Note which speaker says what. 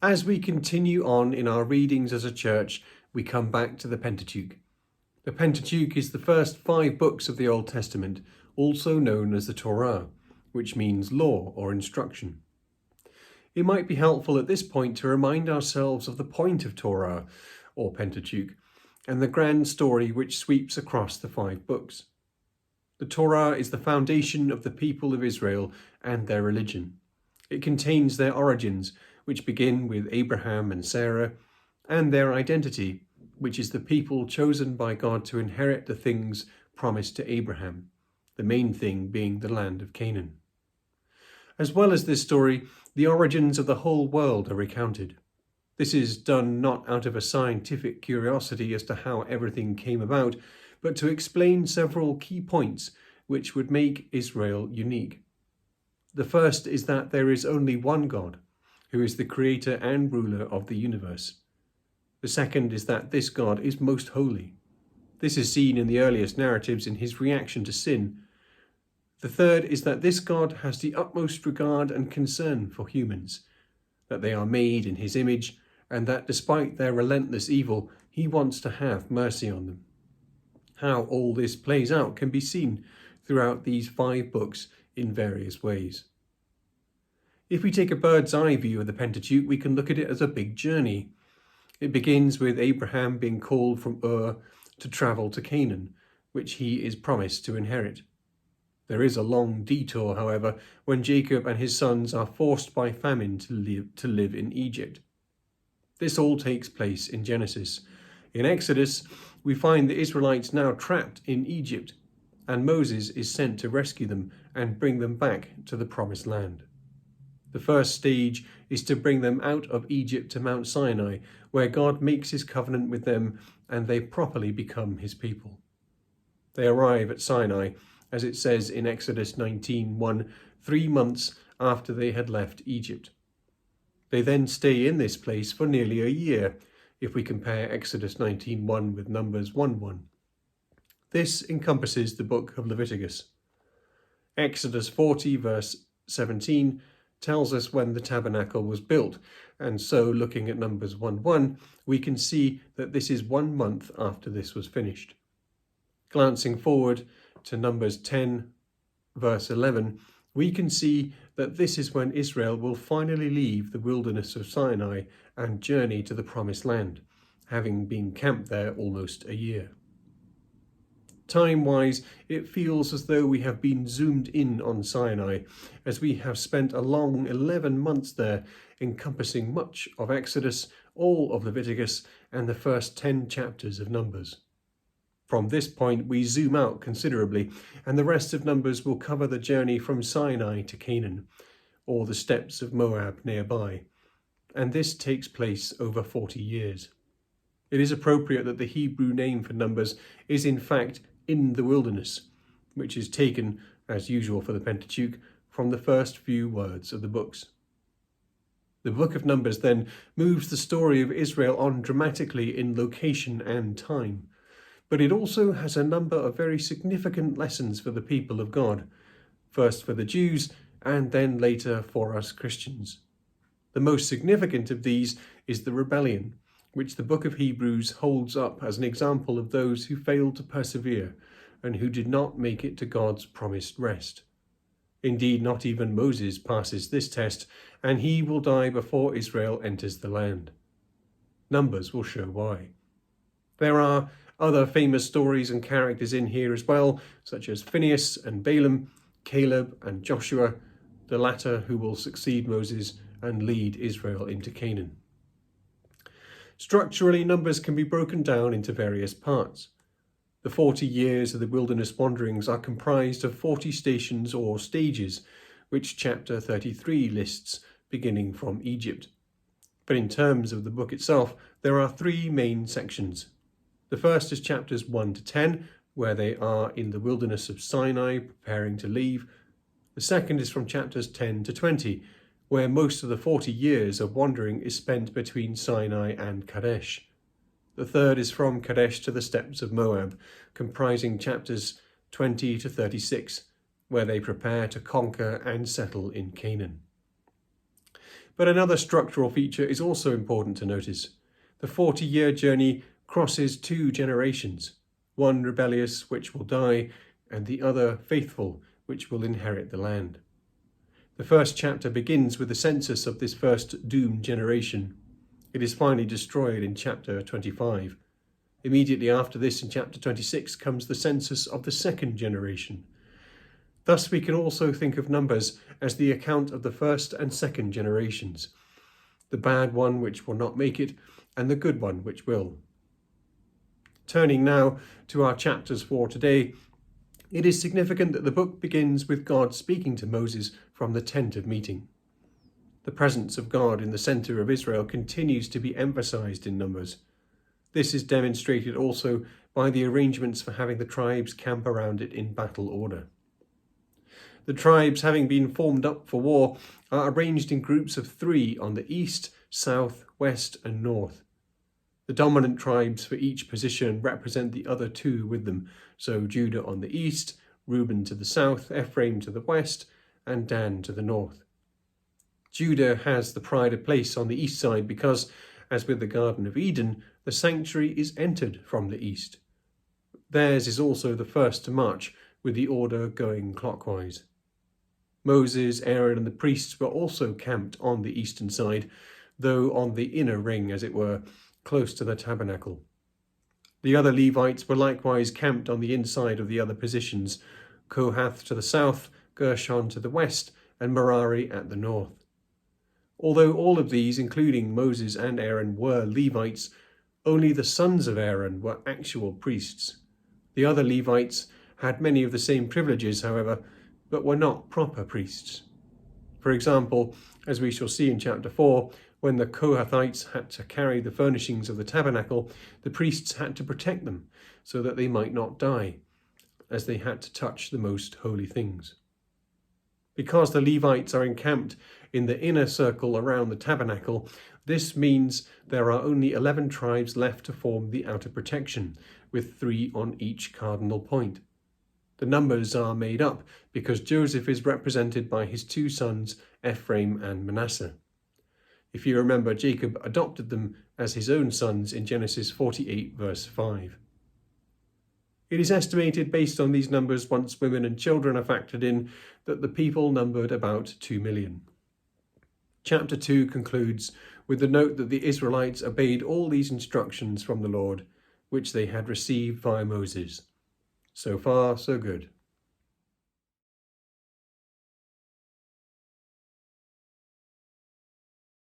Speaker 1: As we continue on in our readings as a church, we come back to the Pentateuch. The Pentateuch is the first 5 books of the Old Testament, also known as the Torah, which means law or instruction. It might be helpful at this point to remind ourselves of the point of Torah, or Pentateuch, and the grand story which sweeps across the 5 books. The Torah is the foundation of the people of Israel and their religion. It contains their origins, which begin with Abraham and Sarah, and their identity, which is the people chosen by God to inherit the things promised to Abraham, the main thing being the land of Canaan. As well as this story, the origins of the whole world are recounted. This is done not out of a scientific curiosity as to how everything came about, but to explain several key points which would make Israel unique. The first is that there is only one God, who is the creator and ruler of the universe. The second is that this God is most holy. This is seen in the earliest narratives in his reaction to sin. The third is that this God has the utmost regard and concern for humans, that they are made in his image, and that despite their relentless evil, he wants to have mercy on them. How all this plays out can be seen throughout these 5 books in various ways. If we take a bird's eye view of the Pentateuch, we can look at it as a big journey. It begins with Abraham being called from Ur to travel to Canaan, which he is promised to inherit. There is a long detour, however, when Jacob and his sons are forced by famine to live in Egypt. This all takes place in Genesis. In Exodus, we find the Israelites now trapped in Egypt, and Moses is sent to rescue them and bring them back to the promised land. The first stage is to bring them out of Egypt to Mount Sinai, where God makes his covenant with them and they properly become his people. They arrive at Sinai, as it says in Exodus 19:1, 3 months after they had left Egypt. They then stay in this place for nearly a year, if we compare Exodus 19:1 with Numbers 1:1. This encompasses the book of Leviticus. Exodus 40 verse 17 tells us when the tabernacle was built, and so looking at Numbers 1:1, we can see that this is 1 month after this was finished. Glancing forward to Numbers 10 verse 11, we can see that this is when Israel will finally leave the wilderness of Sinai and journey to the promised land, having been camped there almost a year. Time-wise, it feels as though we have been zoomed in on Sinai, as we have spent a long 11 months there, encompassing much of Exodus, all of Leviticus, and the first 10 chapters of Numbers. From this point, we zoom out considerably, and the rest of Numbers will cover the journey from Sinai to Canaan, or the steppes of Moab nearby, and this takes place over 40 years. It is appropriate that the Hebrew name for Numbers is in fact in the wilderness, which is taken, as usual for the Pentateuch, from the first few words of the books. The book of Numbers then moves the story of Israel on dramatically in location and time, but it also has a number of very significant lessons for the people of God, first for the Jews and then later for us Christians. The most significant of these is the rebellion, which the book of Hebrews holds up as an example of those who failed to persevere and who did not make it to God's promised rest. Indeed, not even Moses passes this test, and he will die before Israel enters the land. Numbers will show why. There are other famous stories and characters in here as well, such as Phinehas and Balaam, Caleb and Joshua, the latter who will succeed Moses and lead Israel into Canaan. Structurally, Numbers can be broken down into various parts. The 40 years of the wilderness wanderings are comprised of 40 stations or stages, which chapter 33 lists, beginning from Egypt. But in terms of the book itself, there are 3 main sections. The first is chapters 1 to 10, where they are in the wilderness of Sinai, preparing to leave. The second is from chapters 10 to 20, where most of the 40 years of wandering is spent between Sinai and Kadesh. The third is from Kadesh to the steppes of Moab, comprising chapters 20 to 36, where they prepare to conquer and settle in Canaan. But another structural feature is also important to notice. The 40-year journey crosses 2 generations, one rebellious, which will die, and the other faithful, which will inherit the land. The first chapter begins with the census of this first doomed generation. It is finally destroyed in chapter 25. Immediately after this, in chapter 26, comes the census of the second generation. Thus we can also think of Numbers as the account of the first and second generations, the bad one which will not make it, and the good one which will. Turning now to our chapters for today, it is significant that the book begins with God speaking to Moses from the tent of meeting. The presence of God in the centre of Israel continues to be emphasized in Numbers. This is demonstrated also by the arrangements for having the tribes camp around it in battle order. The tribes, having been formed up for war, are arranged in groups of 3 on the east, south, west, and north. The dominant tribes for each position represent the other 2 with them, so Judah on the east, Reuben to the south, Ephraim to the west, and Dan to the north. Judah has the pride of place on the east side because, as with the Garden of Eden, the sanctuary is entered from the east. Theirs is also the first to march, with the order going clockwise. Moses, Aaron, and the priests were also camped on the eastern side, though on the inner ring, as it were, close to the tabernacle. The other Levites were likewise camped on the inside of the other positions, Kohath to the south, Gershon to the west, and Merari at the north. Although all of these, including Moses and Aaron, were Levites, only the sons of Aaron were actual priests. The other Levites had many of the same privileges, however, but were not proper priests. For example, as we shall see in chapter 4, when the Kohathites had to carry the furnishings of the tabernacle, the priests had to protect them so that they might not die, as they had to touch the most holy things. Because the Levites are encamped in the inner circle around the tabernacle, this means there are only 11 tribes left to form the outer protection, with 3 on each cardinal point. The numbers are made up because Joseph is represented by his 2 sons, Ephraim and Manasseh. If you remember, Jacob adopted them as his own sons in Genesis 48, verse 5. It is estimated, based on these numbers, once women and children are factored in, that the people numbered about 2 million. Chapter 2 concludes with the note that the Israelites obeyed all these instructions from the Lord, which they had received via Moses. So far, so good.